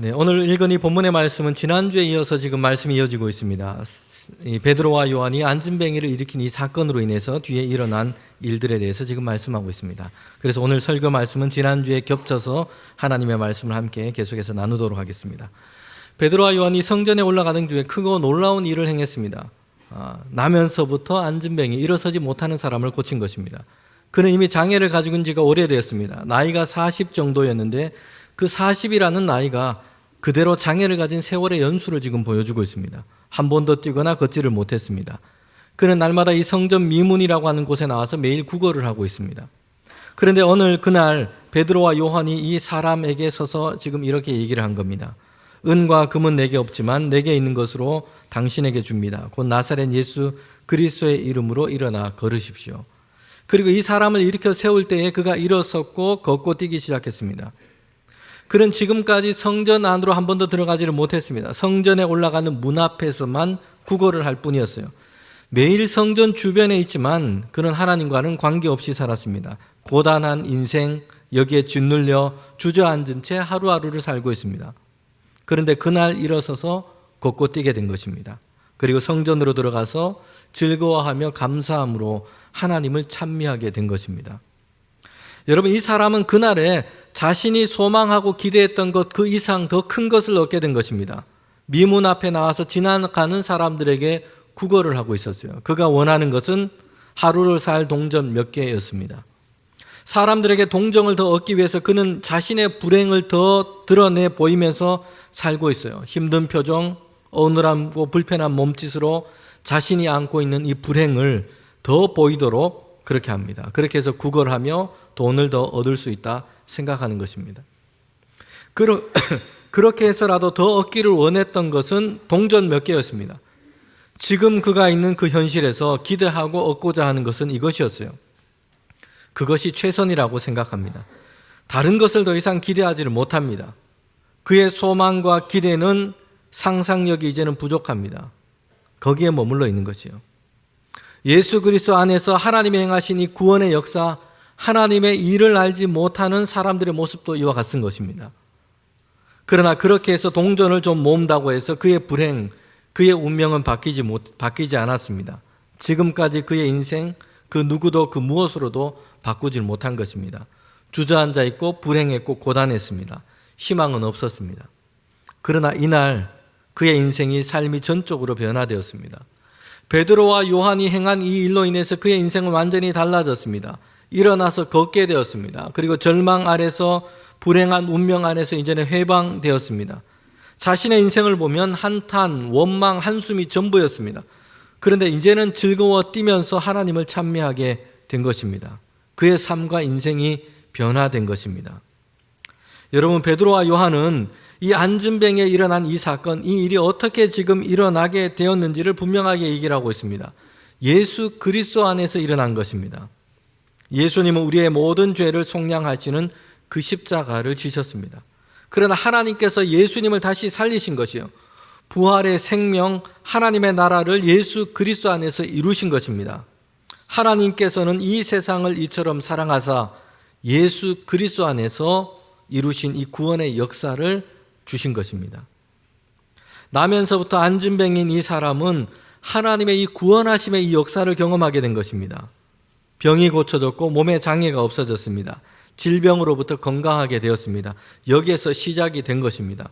네, 오늘 읽은 이 본문의 말씀은 지난주에 이어서 지금 말씀이 이어지고 있습니다. 이 베드로와 요한이 안진뱅이를 일으킨 이 사건으로 인해서 뒤에 일어난 일들에 대해서 지금 말씀하고 있습니다. 그래서 오늘 설교 말씀은 지난주에 겹쳐서 하나님의 말씀을 함께 계속해서 나누도록 하겠습니다. 베드로와 요한이 성전에 올라가던 중에 크고 놀라운 일을 행했습니다. 나면서부터 안진뱅이, 일어서지 못하는 사람을 고친 것입니다. 그는 이미 장애를 가지고 있는 지가 오래되었습니다. 나이가 40 정도였는데 그 40이라는 나이가 그대로 장애를 가진 세월의 연수를 지금 보여주고 있습니다. 한 번도 뛰거나 걷지를 못했습니다. 그는 날마다 이 성전 미문이라고 하는 곳에 나와서 매일 구걸을 하고 있습니다. 그런데 오늘 그날 베드로와 요한이 이 사람에게 서서 지금 이렇게 얘기를 한 겁니다. 은과 금은 내게 없지만 내게 있는 것으로 당신에게 줍니다. 곧 나사렛 예수 그리스도의 이름으로 일어나 걸으십시오. 그리고 이 사람을 일으켜 세울 때에 그가 일어섰고 걷고 뛰기 시작했습니다. 그는 지금까지 성전 안으로 한 번도 들어가지를 못했습니다. 성전에 올라가는 문 앞에서만 구걸을 할 뿐이었어요. 매일 성전 주변에 있지만 그는 하나님과는 관계없이 살았습니다. 고단한 인생, 여기에 짓눌려 주저앉은 채 하루하루를 살고 있습니다. 그런데 그날 일어서서 걷고 뛰게 된 것입니다. 그리고 성전으로 들어가서 즐거워하며 감사함으로 하나님을 찬미하게 된 것입니다. 여러분, 이 사람은 그날에 자신이 소망하고 기대했던 것 그 이상 더 큰 것을 얻게 된 것입니다. 미문 앞에 나와서 지나가는 사람들에게 구걸을 하고 있었어요. 그가 원하는 것은 하루를 살 동전 몇 개였습니다. 사람들에게 동정을 더 얻기 위해서 그는 자신의 불행을 더 드러내 보이면서 살고 있어요. 힘든 표정, 어눌함고 불편한 몸짓으로 자신이 안고 있는 이 불행을 더 보이도록 그렇게 합니다. 그렇게 해서 구걸하며 돈을 더 얻을 수 있다 생각하는 것입니다. 그렇게 해서라도 더 얻기를 원했던 것은 동전 몇 개였습니다. 지금 그가 있는 그 현실에서 기대하고 얻고자 하는 것은 이것이었어요. 그것이 최선이라고 생각합니다. 다른 것을 더 이상 기대하지를 못합니다. 그의 소망과 기대는 상상력이 이제는 부족합니다. 거기에 머물러 있는 것이요. 예수 그리스도 안에서 하나님이 행하신 이 구원의 역사, 하나님의 일을 알지 못하는 사람들의 모습도 이와 같은 것입니다. 그러나 그렇게 해서 동전을 좀 모은다고 해서 그의 불행, 그의 운명은 바뀌지 않았습니다. 지금까지 그의 인생, 그 누구도 그 무엇으로도 바꾸지 못한 것입니다. 주저앉아 있고 불행했고 고단했습니다. 희망은 없었습니다. 그러나 이날 그의 인생이 삶이 전적으로 변화되었습니다. 베드로와 요한이 행한 이 일로 인해서 그의 인생은 완전히 달라졌습니다. 일어나서 걷게 되었습니다. 그리고 절망 아래서 불행한 운명 안에서 이제는 해방되었습니다. 자신의 인생을 보면 한탄, 원망, 한숨이 전부였습니다. 그런데 이제는 즐거워 뛰면서 하나님을 찬미하게 된 것입니다. 그의 삶과 인생이 변화된 것입니다. 여러분, 베드로와 요한은 이 안진뱅이에 일어난 이 사건, 이 일이 어떻게 지금 일어나게 되었는지를 분명하게 얘기를 하고 있습니다. 예수 그리스도 안에서 일어난 것입니다. 예수님은 우리의 모든 죄를 속량하시는 그 십자가를 지셨습니다. 그러나 하나님께서 예수님을 다시 살리신 것이요, 부활의 생명, 하나님의 나라를 예수 그리스도 안에서 이루신 것입니다. 하나님께서는 이 세상을 이처럼 사랑하사 예수 그리스도 안에서 이루신 이 구원의 역사를 주신 것입니다. 나면서부터 안진뱅인 이 사람은 하나님의 이 구원하심의 이 역사를 경험하게 된 것입니다. 병이 고쳐졌고 몸에 장애가 없어졌습니다. 질병으로부터 건강하게 되었습니다. 여기에서 시작이 된 것입니다.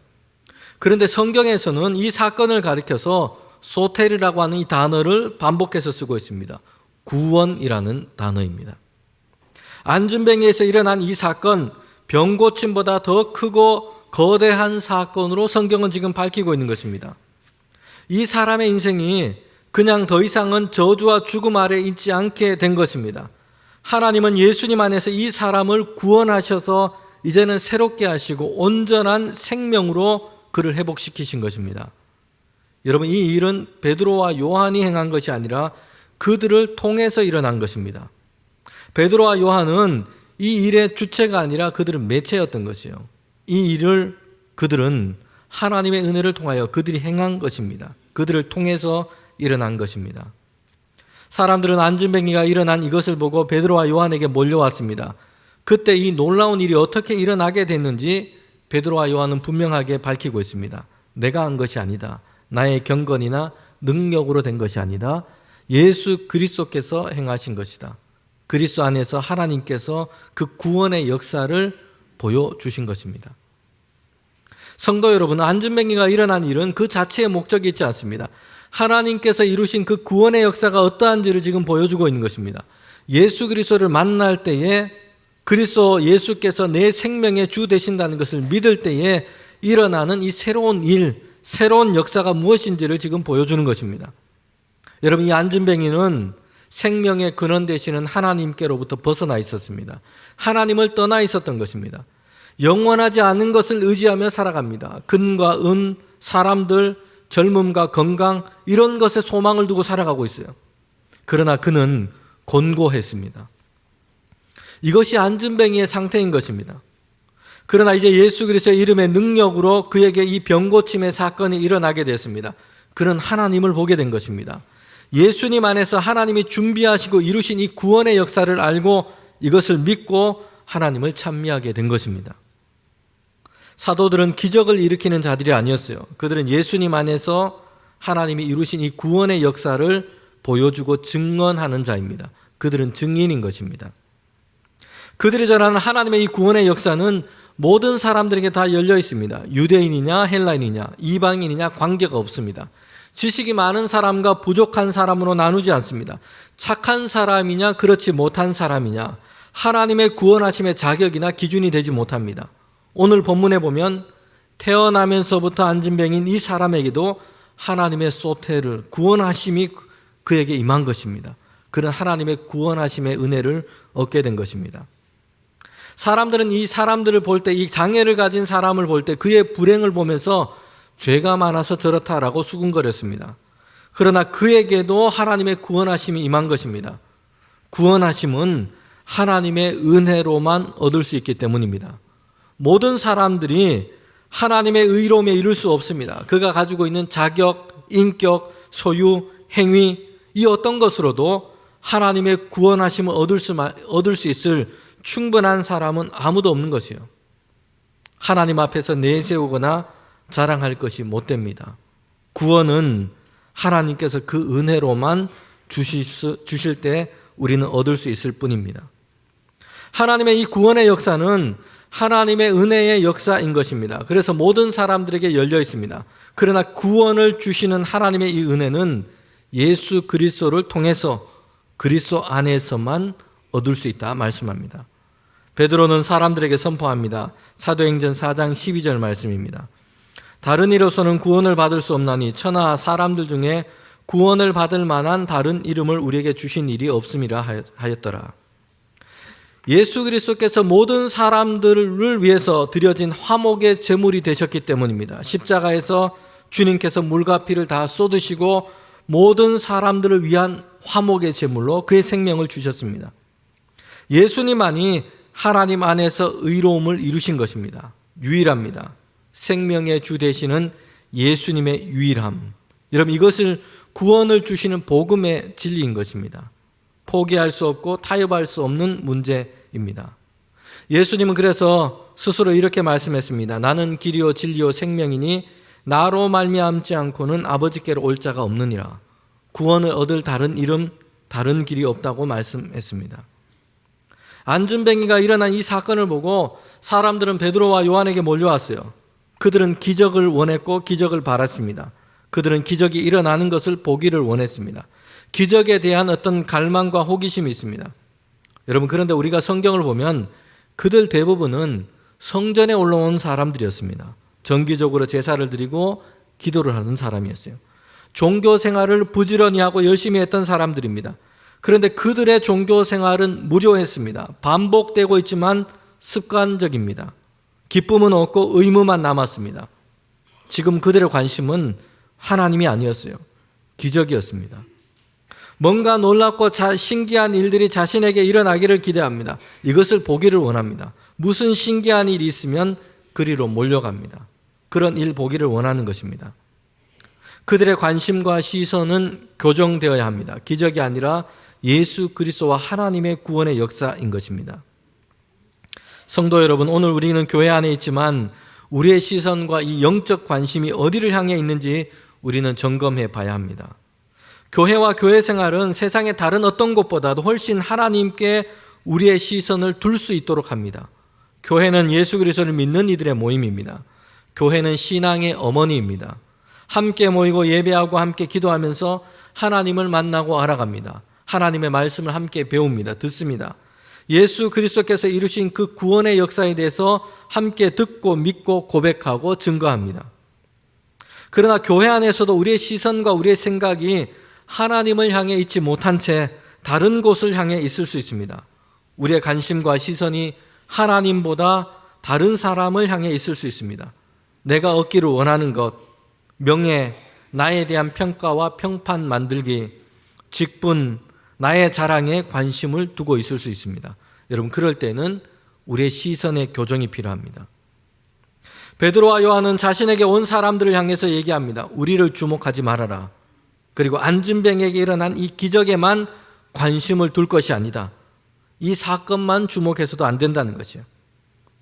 그런데 성경에서는 이 사건을 가리켜서 소테르라고 하는 이 단어를 반복해서 쓰고 있습니다. 구원이라는 단어입니다. 안진뱅이에서 일어난 이 사건, 병고침보다 더 크고 거대한 사건으로 성경은 지금 밝히고 있는 것입니다. 이 사람의 인생이 그냥 더 이상은 저주와 죽음 아래 있지 않게 된 것입니다. 하나님은 예수님 안에서 이 사람을 구원하셔서 이제는 새롭게 하시고 온전한 생명으로 그를 회복시키신 것입니다. 여러분, 이 일은 베드로와 요한이 행한 것이 아니라 그들을 통해서 일어난 것입니다. 베드로와 요한은 이 일의 주체가 아니라 그들은 매체였던 것이요. 이 일을 그들은 하나님의 은혜를 통하여 그들이 행한 것입니다. 그들을 통해서 일어난 것입니다. 사람들은 안진뱅이가 일어난 이것을 보고 베드로와 요한에게 몰려왔습니다. 그때 이 놀라운 일이 어떻게 일어나게 됐는지 베드로와 요한은 분명하게 밝히고 있습니다. 내가 한 것이 아니다. 나의 경건이나 능력으로 된 것이 아니다. 예수 그리스도께서 행하신 것이다. 그리스도 안에서 하나님께서 그 구원의 역사를 보여주신 것입니다. 성도 여러분, 안진뱅이가 일어난 일은 그 자체의 목적이 있지 않습니다. 하나님께서 이루신 그 구원의 역사가 어떠한지를 지금 보여주고 있는 것입니다. 예수 그리스도를 만날 때에 그리스도 예수께서 내 생명의 주 되신다는 것을 믿을 때에 일어나는 이 새로운 일, 새로운 역사가 무엇인지를 지금 보여주는 것입니다. 여러분, 이 안진뱅이는 생명의 근원 되시는 하나님께로부터 벗어나 있었습니다. 하나님을 떠나 있었던 것입니다. 영원하지 않은 것을 의지하며 살아갑니다. 근과 은, 사람들, 젊음과 건강, 이런 것에 소망을 두고 살아가고 있어요. 그러나 그는 곤고했습니다. 이것이 안진뱅이의 상태인 것입니다. 그러나 이제 예수 그리스도의 이름의 능력으로 그에게 이 병고침의 사건이 일어나게 됐습니다. 그는 하나님을 보게 된 것입니다. 예수님 안에서 하나님이 준비하시고 이루신 이 구원의 역사를 알고 이것을 믿고 하나님을 찬미하게 된 것입니다. 사도들은 기적을 일으키는 자들이 아니었어요. 그들은 예수님 안에서 하나님이 이루신 이 구원의 역사를 보여주고 증언하는 자입니다. 그들은 증인인 것입니다. 그들이 전하는 하나님의 이 구원의 역사는 모든 사람들에게 다 열려 있습니다. 유대인이냐 헬라인이냐 이방인이냐 관계가 없습니다. 지식이 많은 사람과 부족한 사람으로 나누지 않습니다. 착한 사람이냐 그렇지 못한 사람이냐 하나님의 구원하심의 자격이나 기준이 되지 못합니다. 오늘 본문에 보면 태어나면서부터 안진뱅인 이 사람에게도 하나님의 소테르, 구원하심이 그에게 임한 것입니다. 그런 하나님의 구원하심의 은혜를 얻게 된 것입니다. 사람들은 이 사람들을 볼 때, 이 장애를 가진 사람을 볼 때 그의 불행을 보면서 죄가 많아서 저렇다라고 수군거렸습니다. 그러나 그에게도 하나님의 구원하심이 임한 것입니다. 구원하심은 하나님의 은혜로만 얻을 수 있기 때문입니다. 모든 사람들이 하나님의 의로움에 이를 수 없습니다. 그가 가지고 있는 자격, 인격, 소유, 행위, 이 어떤 것으로도 하나님의 구원하심을 얻을 수 있을 충분한 사람은 아무도 없는 것이요. 하나님 앞에서 내세우거나 자랑할 것이 못 됩니다. 구원은 하나님께서 그 은혜로만 주실 때 우리는 얻을 수 있을 뿐입니다. 하나님의 이 구원의 역사는 하나님의 은혜의 역사인 것입니다. 그래서 모든 사람들에게 열려 있습니다. 그러나 구원을 주시는 하나님의 이 은혜는 예수 그리스도를 통해서 그리스도 안에서만 얻을 수 있다 말씀합니다. 베드로는 사람들에게 선포합니다. 사도행전 4장 12절 말씀입니다. 다른 이로서는 구원을 받을 수 없나니 천하 사람들 중에 구원을 받을 만한 다른 이름을 우리에게 주신 일이 없음이라 하였더라. 예수 그리스도께서 모든 사람들을 위해서 드려진 화목의 제물이 되셨기 때문입니다. 십자가에서 주님께서 물과 피를 다 쏟으시고 모든 사람들을 위한 화목의 제물로 그의 생명을 주셨습니다. 예수님만이 하나님 안에서 의로움을 이루신 것입니다. 유일합니다. 생명의 주 되시는 예수님의 유일함. 여러분, 이것을 구원을 주시는 복음의 진리인 것입니다. 포기할 수 없고 타협할 수 없는 문제입니다. 예수님은 그래서 스스로 이렇게 말씀했습니다. 나는 길이요 진리요 생명이니 나로 말미암지 않고는 아버지께로 올 자가 없느니라. 구원을 얻을 다른 이름, 다른 길이 없다고 말씀했습니다. 안진뱅이가 일어난 이 사건을 보고 사람들은 베드로와 요한에게 몰려왔어요. 그들은 기적을 원했고 기적을 바랐습니다. 그들은 기적이 일어나는 것을 보기를 원했습니다. 기적에 대한 어떤 갈망과 호기심이 있습니다. 여러분, 그런데 우리가 성경을 보면 그들 대부분은 성전에 올라온 사람들이었습니다. 정기적으로 제사를 드리고 기도를 하는 사람이었어요. 종교 생활을 부지런히 하고 열심히 했던 사람들입니다. 그런데 그들의 종교 생활은 무료했습니다. 반복되고 있지만 습관적입니다. 기쁨은 없고 의무만 남았습니다. 지금 그들의 관심은 하나님이 아니었어요. 기적이었습니다. 뭔가 놀랍고 신기한 일들이 자신에게 일어나기를 기대합니다. 이것을 보기를 원합니다. 무슨 신기한 일이 있으면 그리로 몰려갑니다. 그런 일 보기를 원하는 것입니다. 그들의 관심과 시선은 교정되어야 합니다. 기적이 아니라 예수 그리스도와 하나님의 구원의 역사인 것입니다. 성도 여러분, 오늘 우리는 교회 안에 있지만 우리의 시선과 이 영적 관심이 어디를 향해 있는지 우리는 점검해 봐야 합니다. 교회와 교회 생활은 세상의 다른 어떤 곳보다도 훨씬 하나님께 우리의 시선을 둘 수 있도록 합니다. 교회는 예수 그리스도를 믿는 이들의 모임입니다. 교회는 신앙의 어머니입니다. 함께 모이고 예배하고 함께 기도하면서 하나님을 만나고 알아갑니다. 하나님의 말씀을 함께 배웁니다. 듣습니다. 예수 그리스도께서 이루신 그 구원의 역사에 대해서 함께 듣고 믿고 고백하고 증거합니다. 그러나 교회 안에서도 우리의 시선과 우리의 생각이 하나님을 향해 있지 못한 채 다른 곳을 향해 있을 수 있습니다. 우리의 관심과 시선이 하나님보다 다른 사람을 향해 있을 수 있습니다. 내가 얻기를 원하는 것, 명예, 나에 대한 평가와 평판 만들기, 직분, 나의 자랑에 관심을 두고 있을 수 있습니다. 여러분, 그럴 때는 우리의 시선의 교정이 필요합니다. 베드로와 요한은 자신에게 온 사람들을 향해서 얘기합니다. 우리를 주목하지 말아라. 그리고 안진뱅에게 일어난 이 기적에만 관심을 둘 것이 아니다. 이 사건만 주목해서도 안 된다는 것이에요.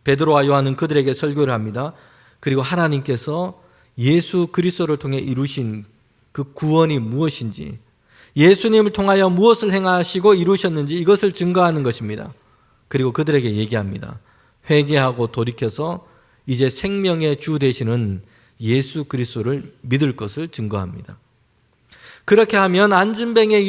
베드로와 요한은 그들에게 설교를 합니다. 그리고 하나님께서 예수 그리스도를 통해 이루신 그 구원이 무엇인지, 예수님을 통하여 무엇을 행하시고 이루셨는지 이것을 증거하는 것입니다. 그리고 그들에게 얘기합니다. 회개하고 돌이켜서 이제 생명의 주 되시는 예수 그리스도를 믿을 것을 증거합니다. 그렇게 하면 안진뱅에게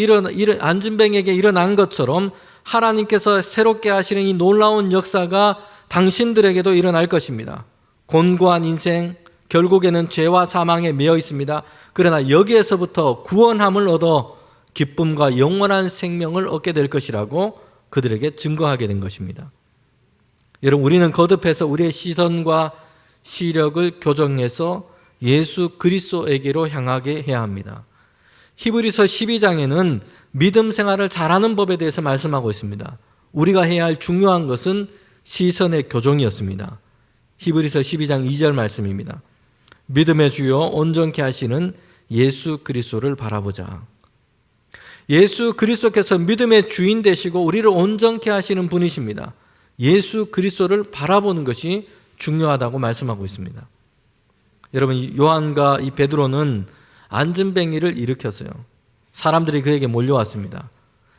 일어난 것처럼 하나님께서 새롭게 하시는 이 놀라운 역사가 당신들에게도 일어날 것입니다. 곤고한 인생, 결국에는 죄와 사망에 매여 있습니다. 그러나 여기에서부터 구원함을 얻어 기쁨과 영원한 생명을 얻게 될 것이라고 그들에게 증거하게 된 것입니다. 여러분, 우리는 거듭해서 우리의 시선과 시력을 교정해서 예수 그리스도에게로 향하게 해야 합니다. 히브리서 12장에는 믿음 생활을 잘하는 법에 대해서 말씀하고 있습니다. 우리가 해야 할 중요한 것은 시선의 교정이었습니다. 히브리서 12장 2절 말씀입니다. 믿음의 주요 온전케 하시는 예수 그리스도를 바라보자. 예수 그리스도께서 믿음의 주인 되시고 우리를 온전케 하시는 분이십니다. 예수 그리스도를 바라보는 것이 중요하다고 말씀하고 있습니다. 여러분, 요한과 이 베드로는 안진뱅이를 일으켰어요. 사람들이 그에게 몰려왔습니다.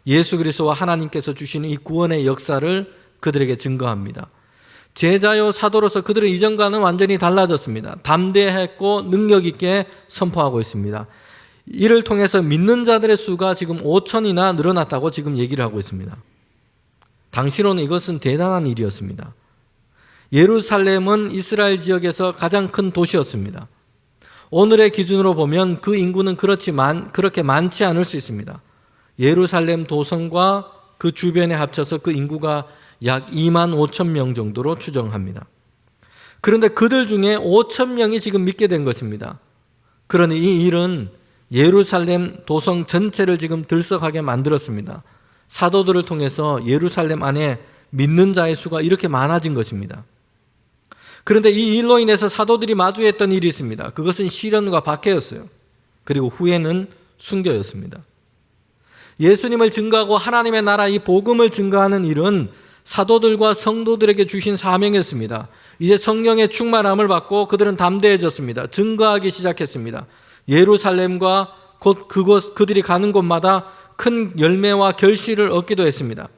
예수 그리스도와 하나님께서 주시는 이 구원의 역사를 그들에게 증거합니다. 제자요 사도로서 그들은 이전과는 완전히 달라졌습니다. 담대했고 능력 있게 선포하고 있습니다. 이를 통해서 믿는 자들의 수가 지금 5천이나 늘어났다고 지금 얘기를 하고 있습니다. 당시로는 이것은 대단한 일이었습니다. 예루살렘은 이스라엘 지역에서 가장 큰 도시였습니다. 오늘의 기준으로 보면 그 인구는 그렇게 많지 않을 수 있습니다. 예루살렘 도성과 그 주변에 합쳐서 그 인구가 약 2만 5천 명 정도로 추정합니다. 그런데 그들 중에 5천 명이 지금 믿게 된 것입니다. 그러니 이 일은 예루살렘 도성 전체를 지금 들썩하게 만들었습니다. 사도들을 통해서 예루살렘 안에 믿는 자의 수가 이렇게 많아진 것입니다. 그런데 이 일로 인해서 사도들이 마주했던 일이 있습니다. 그것은 시련과 박해였어요. 그리고 후에는 순교였습니다. 예수님을 증거하고 하나님의 나라 이 복음을 증거하는 일은 사도들과 성도들에게 주신 사명이었습니다. 이제 성령의 충만함을 받고 그들은 담대해졌습니다. 증거하기 시작했습니다. 예루살렘과 곧 그들이 가는 곳마다 큰 열매와 결실을 얻기도 했습니다.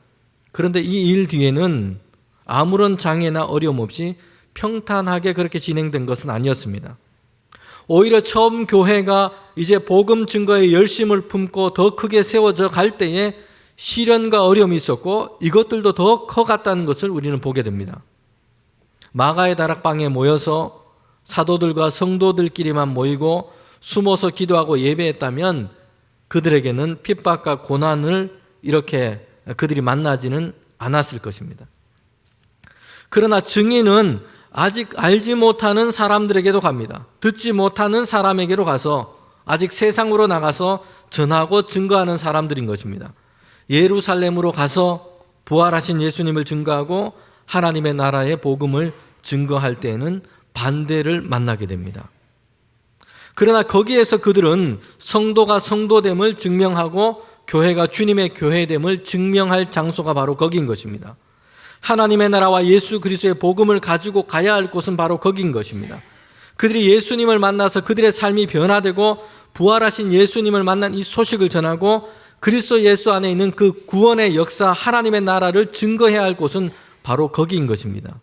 그런데 이 일 뒤에는 아무런 장애나 어려움 없이 평탄하게 그렇게 진행된 것은 아니었습니다. 오히려 처음 교회가 이제 복음 증거의 열심을 품고 더 크게 세워져 갈 때에 시련과 어려움이 있었고 이것들도 더 커갔다는 것을 우리는 보게 됩니다. 마가의 다락방에 모여서 사도들과 성도들끼리만 모이고 숨어서 기도하고 예배했다면 그들에게는 핍박과 고난을 이렇게 그들이 만나지는 않았을 것입니다. 그러나 증인은 아직 알지 못하는 사람들에게도 갑니다. 듣지 못하는 사람에게로 가서 아직 세상으로 나가서 전하고 증거하는 사람들인 것입니다. 예루살렘으로 가서 부활하신 예수님을 증거하고 하나님의 나라의 복음을 증거할 때에는 반대를 만나게 됩니다. 그러나 거기에서 그들은 성도가 성도됨을 증명하고 교회가 주님의 교회됨을 증명할 장소가 바로 거기인 것입니다. 하나님의 나라와 예수 그리스도의 복음을 가지고 가야 할 곳은 바로 거기인 것입니다. 그들이 예수님을 만나서 그들의 삶이 변화되고 부활하신 예수님을 만난 이 소식을 전하고 그리스도 예수 안에 있는 그 구원의 역사, 하나님의 나라를 증거해야 할 곳은 바로 거기인 것입니다.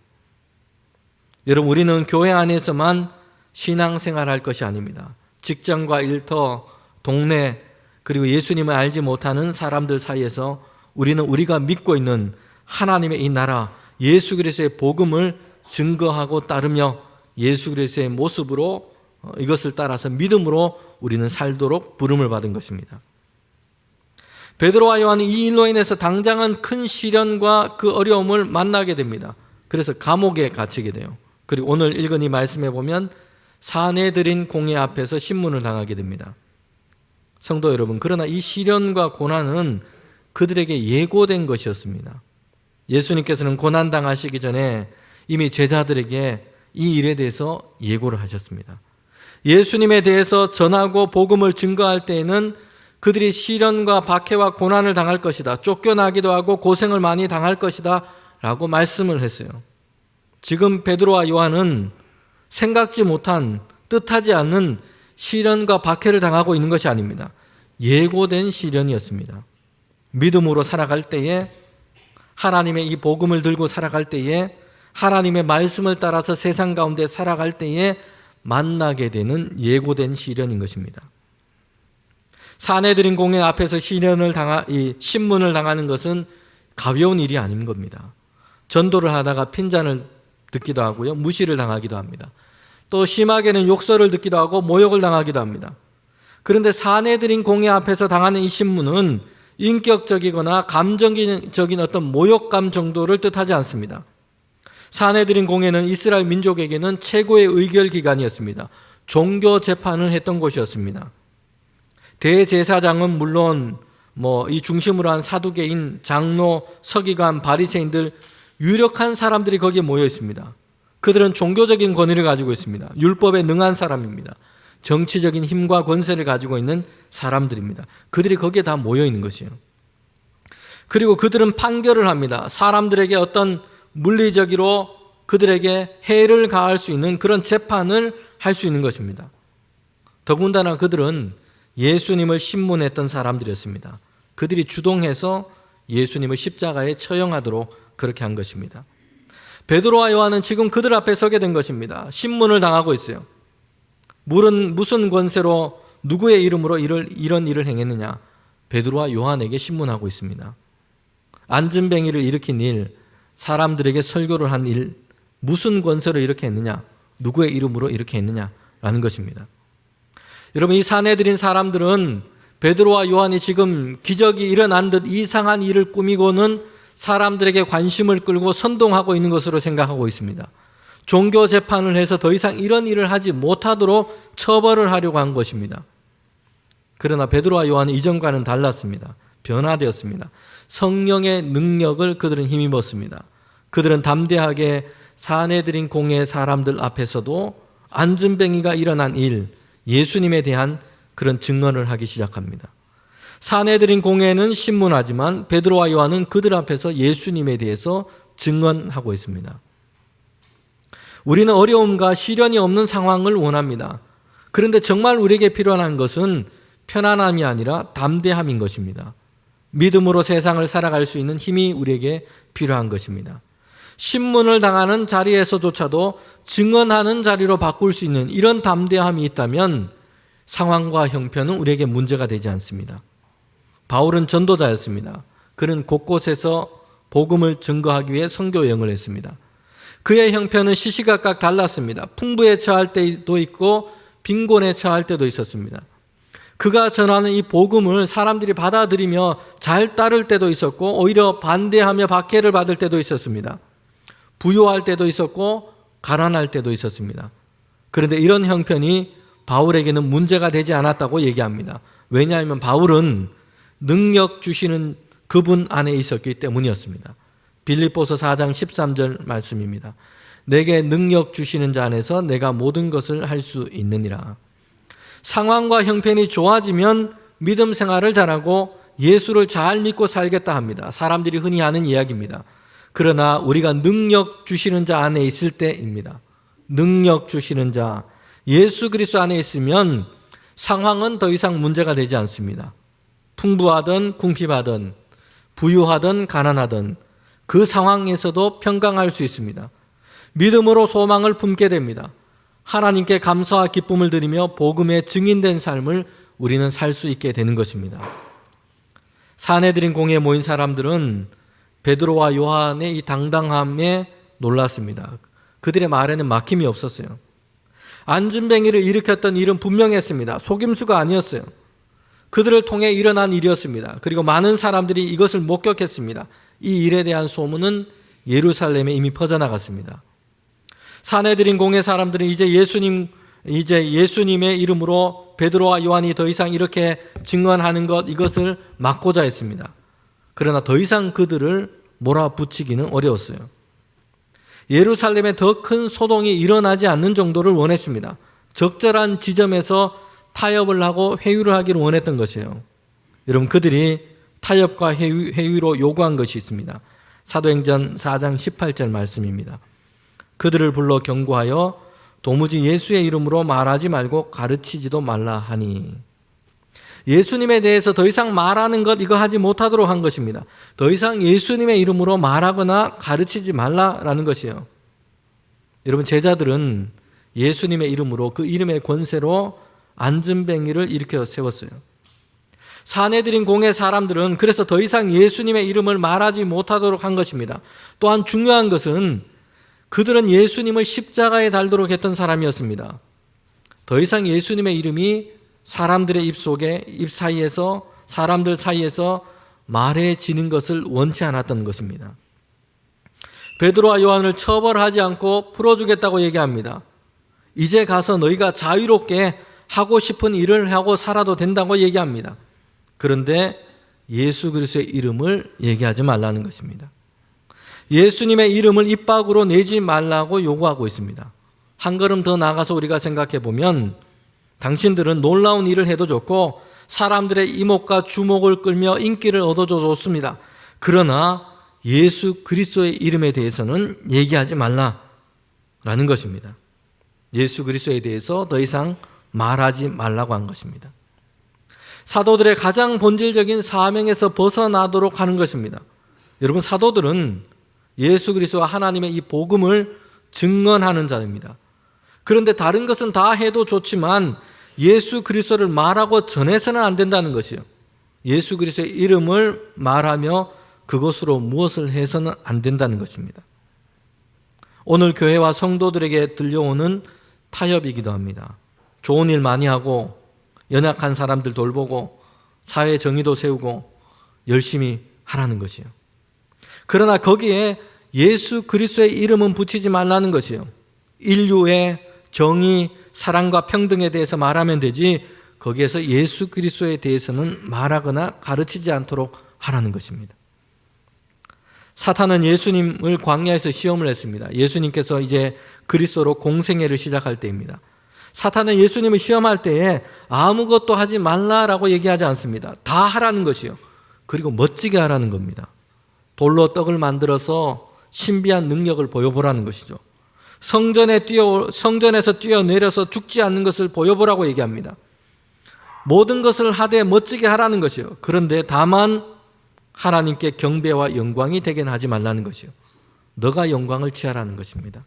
여러분, 우리는 교회 안에서만 신앙생활할 것이 아닙니다. 직장과 일터, 동네, 그리고 예수님을 알지 못하는 사람들 사이에서 우리는 우리가 믿고 있는 하나님의 이 나라, 예수 그리스도의 복음을 증거하고 따르며 예수 그리스도의 모습으로 이것을 따라서 믿음으로 우리는 살도록 부름을 받은 것입니다. 베드로와 요한은 이 일로 인해서 당장은 큰 시련과 그 어려움을 만나게 됩니다. 그래서 감옥에 갇히게 돼요. 그리고 오늘 읽은 이 말씀에 보면 사내들인 공회 앞에서 신문을 당하게 됩니다. 성도 여러분, 그러나 이 시련과 고난은 그들에게 예고된 것이었습니다. 예수님께서는 고난당하시기 전에 이미 제자들에게 이 일에 대해서 예고를 하셨습니다. 예수님에 대해서 전하고 복음을 증거할 때에는 그들이 시련과 박해와 고난을 당할 것이다, 쫓겨나기도 하고 고생을 많이 당할 것이다 라고 말씀을 했어요. 지금 베드로와 요한은 생각지 못한, 뜻하지 않는 시련과 박해를 당하고 있는 것이 아닙니다. 예고된 시련이었습니다. 믿음으로 살아갈 때에, 하나님의 이 복음을 들고 살아갈 때에, 하나님의 말씀을 따라서 세상 가운데 살아갈 때에 만나게 되는 예고된 시련인 것입니다. 사내들인 공회 앞에서 신문을 당하는 것은 가벼운 일이 아닌 겁니다. 전도를 하다가 핀잔을 듣기도 하고요, 무시를 당하기도 합니다. 또 심하게는 욕설을 듣기도 하고 모욕을 당하기도 합니다. 그런데 사내들인 공회 앞에서 당하는 이 신문은 인격적이거나 감정적인 어떤 모욕감 정도를 뜻하지 않습니다. 사내들인 공회는 이스라엘 민족에게는 최고의 의결 기관이었습니다. 종교 재판을 했던 곳이었습니다. 대제사장은 물론 이 중심으로 한 사두개인, 장로, 서기관, 바리새인들, 유력한 사람들이 거기에 모여 있습니다. 그들은 종교적인 권위를 가지고 있습니다. 율법에 능한 사람입니다. 정치적인 힘과 권세를 가지고 있는 사람들입니다. 그들이 거기에 다 모여 있는 것이에요. 그리고 그들은 판결을 합니다. 사람들에게 어떤 물리적으로 그들에게 해를 가할 수 있는 그런 재판을 할 수 있는 것입니다. 더군다나 그들은 예수님을 신문했던 사람들이었습니다. 그들이 주동해서 예수님을 십자가에 처형하도록 그렇게 한 것입니다. 베드로와 요한은 지금 그들 앞에 서게 된 것입니다. 신문을 당하고 있어요. 무슨 권세로 누구의 이름으로 이런 일을 행했느냐? 베드로와 요한에게 신문하고 있습니다. 안진뱅이를 일으킨 일, 사람들에게 설교를 한 일, 무슨 권세로 이렇게 했느냐? 누구의 이름으로 이렇게 했느냐라는 것입니다. 여러분, 이 사내들인 사람들은 베드로와 요한이 지금 기적이 일어난 듯 이상한 일을 꾸미고는 사람들에게 관심을 끌고 선동하고 있는 것으로 생각하고 있습니다. 종교 재판을 해서 더 이상 이런 일을 하지 못하도록 처벌을 하려고 한 것입니다. 그러나 베드로와 요한은 이전과는 달랐습니다. 변화되었습니다. 성령의 능력을 그들은 힘입었습니다. 그들은 담대하게 사내들인 공회 사람들 앞에서도 안진뱅이가 일어난 일, 예수님에 대한 그런 증언을 하기 시작합니다. 사내들인 공회는 신문하지만 베드로와 요한은 그들 앞에서 예수님에 대해서 증언하고 있습니다. 우리는 어려움과 시련이 없는 상황을 원합니다. 그런데 정말 우리에게 필요한 것은 편안함이 아니라 담대함인 것입니다. 믿음으로 세상을 살아갈 수 있는 힘이 우리에게 필요한 것입니다. 신문을 당하는 자리에서조차도 증언하는 자리로 바꿀 수 있는 이런 담대함이 있다면 상황과 형편은 우리에게 문제가 되지 않습니다. 바울은 전도자였습니다. 그는 곳곳에서 복음을 증거하기 위해 선교 여행을 했습니다. 그의 형편은 시시각각 달랐습니다. 풍부에 처할 때도 있고 빈곤에 처할 때도 있었습니다. 그가 전하는 이 복음을 사람들이 받아들이며 잘 따를 때도 있었고 오히려 반대하며 박해를 받을 때도 있었습니다. 부유할 때도 있었고 가난할 때도 있었습니다. 그런데 이런 형편이 바울에게는 문제가 되지 않았다고 얘기합니다. 왜냐하면 바울은 능력 주시는 그분 안에 있었기 때문이었습니다. 빌립보서 4장 13절 말씀입니다. 내게 능력 주시는 자 안에서 내가 모든 것을 할 수 있느니라. 상황과 형편이 좋아지면 믿음 생활을 잘하고 예수를 잘 믿고 살겠다 합니다. 사람들이 흔히 하는 이야기입니다. 그러나 우리가 능력 주시는 자 안에 있을 때입니다. 능력 주시는 자, 예수 그리스도 안에 있으면 상황은 더 이상 문제가 되지 않습니다. 풍부하든 궁핍하든 부유하든 가난하든 그 상황에서도 평강할 수 있습니다. 믿음으로 소망을 품게 됩니다. 하나님께 감사와 기쁨을 드리며 복음의 증인된 삶을 우리는 살 수 있게 되는 것입니다. 사내들인 공회에 모인 사람들은 베드로와 요한의 이 당당함에 놀랐습니다. 그들의 말에는 막힘이 없었어요. 안진뱅이를 일으켰던 일은 분명했습니다. 속임수가 아니었어요. 그들을 통해 일어난 일이었습니다. 그리고 많은 사람들이 이것을 목격했습니다. 이 일에 대한 소문은 예루살렘에 이미 퍼져나갔습니다. 사내들인 공회 사람들은 이제 예수님의 이름으로 베드로와 요한이 더 이상 이렇게 증언하는 이것을 막고자 했습니다. 그러나 더 이상 그들을 몰아붙이기는 어려웠어요. 예루살렘에 더 큰 소동이 일어나지 않는 정도를 원했습니다. 적절한 지점에서 타협을 하고 회유를 하기를 원했던 것이에요. 여러분, 그들이 타협과 회유로 요구한 것이 있습니다. 사도행전 4장 18절 말씀입니다. 그들을 불러 경고하여 도무지 예수의 이름으로 말하지 말고 가르치지도 말라 하니. 예수님에 대해서 더 이상 말하는 것 이거 하지 못하도록 한 것입니다. 더 이상 예수님의 이름으로 말하거나 가르치지 말라라는 것이에요. 여러분, 제자들은 예수님의 이름으로 그 이름의 권세로 안진뱅이를 일으켜 세웠어요. 사내들인 공회 사람들은 그래서 더 이상 예수님의 이름을 말하지 못하도록 한 것입니다. 또한 중요한 것은 그들은 예수님을 십자가에 달도록 했던 사람이었습니다. 더 이상 예수님의 이름이 사람들의 입 사이에서 사람들 사이에서 말해지는 것을 원치 않았던 것입니다. 베드로와 요한을 처벌하지 않고 풀어주겠다고 얘기합니다. 이제 가서 너희가 자유롭게 하고 싶은 일을 하고 살아도 된다고 얘기합니다. 그런데 예수 그리스도의 이름을 얘기하지 말라는 것입니다. 예수님의 이름을 입 밖으로 내지 말라고 요구하고 있습니다. 한 걸음 더 나가서 우리가 생각해 보면 당신들은 놀라운 일을 해도 좋고 사람들의 이목과 주목을 끌며 인기를 얻어도 좋습니다. 그러나 예수 그리스도의 이름에 대해서는 얘기하지 말라라는 것입니다. 예수 그리스도에 대해서 더 이상 말하지 말라고 한 것입니다. 사도들의 가장 본질적인 사명에서 벗어나도록 하는 것입니다. 여러분, 사도들은 예수 그리스도와 하나님의 이 복음을 증언하는 자입니다. 그런데 다른 것은 다 해도 좋지만 예수 그리스도를 말하고 전해서는 안 된다는 것이요. 예수 그리스도의 이름을 말하며 그것으로 무엇을 해서는 안 된다는 것입니다. 오늘 교회와 성도들에게 들려오는 타협이기도 합니다. 좋은 일 많이 하고 연약한 사람들 돌보고 사회 정의도 세우고 열심히 하라는 것이요. 그러나 거기에 예수 그리스도의 이름은 붙이지 말라는 것이요. 인류의 정의, 사랑과 평등에 대해서 말하면 되지 거기에서 예수 그리스도에 대해서는 말하거나 가르치지 않도록 하라는 것입니다. 사탄은 예수님을 광야에서 시험을 했습니다. 예수님께서 이제 그리스도로 공생애를 시작할 때입니다. 사탄은 예수님을 시험할 때에 아무것도 하지 말라라고 얘기하지 않습니다. 다 하라는 것이요. 그리고 멋지게 하라는 겁니다. 돌로 떡을 만들어서 신비한 능력을 보여보라는 것이죠. 성전에서 뛰어내려서 죽지 않는 것을 보여보라고 얘기합니다. 모든 것을 하되 멋지게 하라는 것이요. 그런데 다만 하나님께 경배와 영광이 되게 하지 말라는 것이요. 너가 영광을 취하라는 것입니다.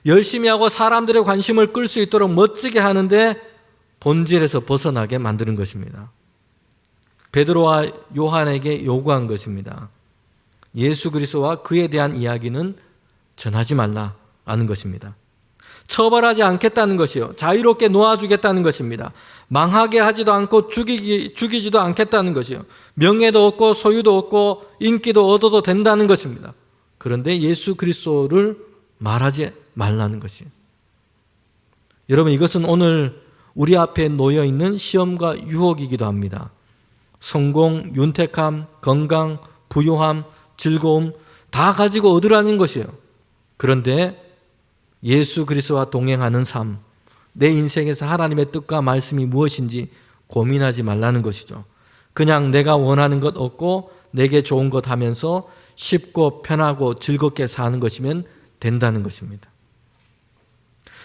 열심히 하고 사람들의 관심을 끌 수 있도록 멋지게 하는데 본질에서 벗어나게 만드는 것입니다. 베드로와 요한에게 요구한 것입니다. 예수 그리스도와 그에 대한 이야기는 전하지 말라는 것입니다. 처벌하지 않겠다는 것이요. 자유롭게 놓아주겠다는 것입니다. 망하게 하지도 않고 죽이지도 않겠다는 것이요. 명예도 얻고 소유도 얻고 인기도 얻어도 된다는 것입니다. 그런데 예수 그리스도를 말하지 말라는 것이에요. 여러분, 이것은 오늘 우리 앞에 놓여 있는 시험과 유혹이기도 합니다. 성공, 윤택함, 건강, 부유함, 즐거움 다 가지고 얻으라는 것이에요. 그런데 예수 그리스도와 동행하는 삶, 내 인생에서 하나님의 뜻과 말씀이 무엇인지 고민하지 말라는 것이죠. 그냥 내가 원하는 것 얻고 내게 좋은 것 하면서 쉽고 편하고 즐겁게 사는 것이면 된다는 것입니다.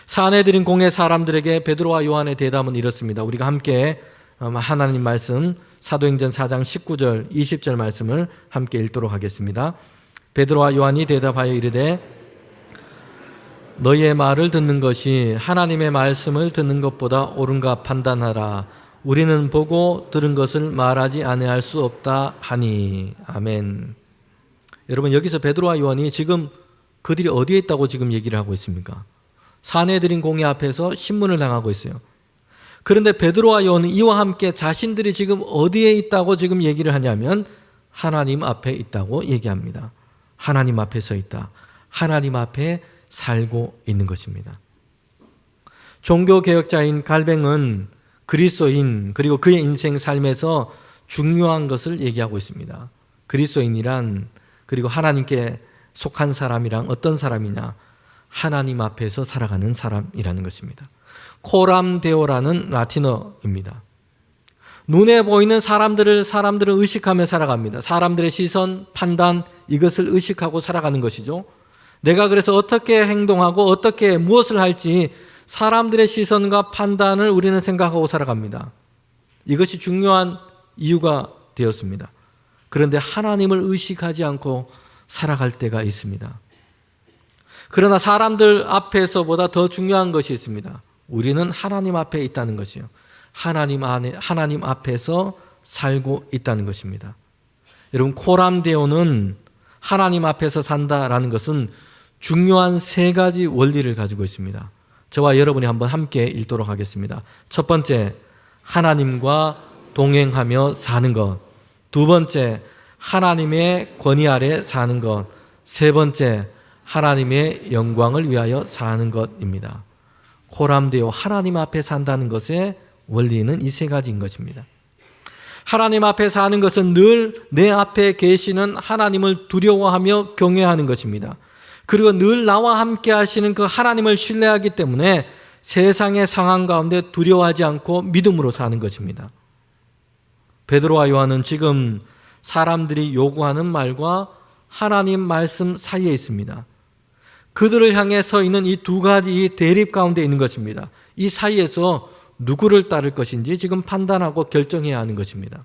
사내들인 공의 사람들에게 베드로와 요한의 대답은 이렇습니다. 우리가 함께 하나님 말씀 사도행전 4장 19절 20절 말씀을 함께 읽도록 하겠습니다. 베드로와 요한이 대답하여 이르되 너희의 말을 듣는 것이 하나님의 말씀을 듣는 것보다 옳은가 판단하라. 우리는 보고 들은 것을 말하지 아니할 수 없다 하니. 아멘. 여러분, 여기서 베드로와 요한이 지금 그들이 어디에 있다고 지금 얘기를 하고 있습니까? 사내들인 공회 앞에서 신문을 당하고 있어요. 그런데 베드로와 요한은 이와 함께 자신들이 지금 어디에 있다고 지금 얘기를 하냐면 하나님 앞에 있다고 얘기합니다. 하나님 앞에 서 있다. 하나님 앞에 살고 있는 것입니다. 종교개혁자인 갈뱅은 그리스도인 그리고 그의 인생 삶에서 중요한 것을 얘기하고 있습니다. 그리스도인이란 그리고 하나님께 속한 사람이란 어떤 사람이냐? 하나님 앞에서 살아가는 사람이라는 것입니다. 코람데오라는 라틴어입니다. 눈에 보이는 사람들을 의식하며 살아갑니다. 사람들의 시선, 판단 이것을 의식하고 살아가는 것이죠. 내가 그래서 어떻게 행동하고 어떻게 무엇을 할지 사람들의 시선과 판단을 우리는 생각하고 살아갑니다. 이것이 중요한 이유가 되었습니다. 그런데 하나님을 의식하지 않고 살아갈 때가 있습니다. 그러나 사람들 앞에서보다 더 중요한 것이 있습니다. 우리는 하나님 앞에 있다는 것이요. 하나님 앞에서 살고 있다는 것입니다. 여러분, 코람데오는 하나님 앞에서 산다라는 것은 중요한 세 가지 원리를 가지고 있습니다. 저와 여러분이 한번 함께 읽도록 하겠습니다. 첫 번째, 하나님과 동행하며 사는 것. 두 번째, 하나님의 권위 아래 사는 것. 세 번째, 하나님의 영광을 위하여 사는 것입니다. 코람데오, 하나님 앞에 산다는 것의 원리는 이 세 가지인 것입니다. 하나님 앞에 사는 것은 늘 내 앞에 계시는 하나님을 두려워하며 경외하는 것입니다. 그리고 늘 나와 함께 하시는 그 하나님을 신뢰하기 때문에 세상의 상황 가운데 두려워하지 않고 믿음으로 사는 것입니다. 베드로와 요한은 지금 사람들이 요구하는 말과 하나님 말씀 사이에 있습니다. 그들을 향해 서 있는 이 두 가지 대립 가운데 있는 것입니다. 이 사이에서 누구를 따를 것인지 지금 판단하고 결정해야 하는 것입니다.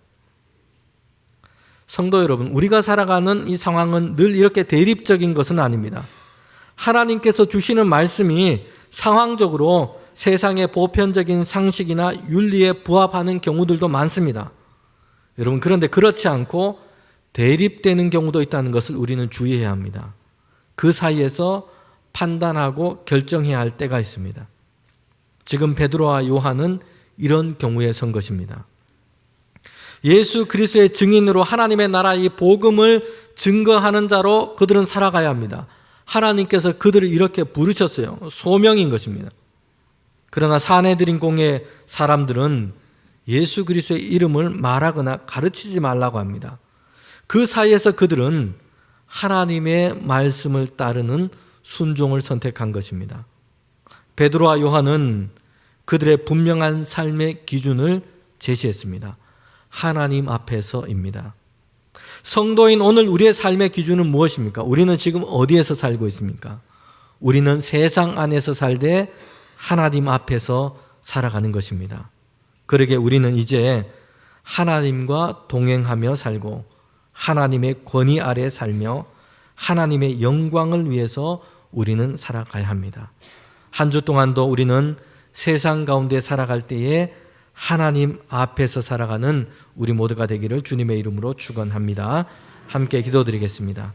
성도 여러분, 우리가 살아가는 이 상황은 늘 이렇게 대립적인 것은 아닙니다. 하나님께서 주시는 말씀이 상황적으로 세상의 보편적인 상식이나 윤리에 부합하는 경우들도 많습니다. 여러분, 그런데 그렇지 않고 대립되는 경우도 있다는 것을 우리는 주의해야 합니다. 그 사이에서 판단하고 결정해야 할 때가 있습니다. 지금 베드로와 요한은 이런 경우에 선 것입니다. 예수 그리스도의 증인으로 하나님의 나라의 복음을 증거하는 자로 그들은 살아가야 합니다. 하나님께서 그들을 이렇게 부르셨어요. 소명인 것입니다. 그러나 사내들인 공의 사람들은 예수 그리스도의 이름을 말하거나 가르치지 말라고 합니다. 그 사이에서 그들은 하나님의 말씀을 따르는 순종을 선택한 것입니다. 베드로와 요한은 그들의 분명한 삶의 기준을 제시했습니다. 하나님 앞에서입니다. 성도인 오늘 우리의 삶의 기준은 무엇입니까? 우리는 지금 어디에서 살고 있습니까? 우리는 세상 안에서 살되 하나님 앞에서 살아가는 것입니다. 그러게 우리는 이제 하나님과 동행하며 살고 하나님의 권위 아래 살며 하나님의 영광을 위해서 우리는 살아가야 합니다. 한 주 동안도 우리는 세상 가운데 살아갈 때에 하나님 앞에서 살아가는 우리 모두가 되기를 주님의 이름으로 축원합니다. 함께 기도드리겠습니다.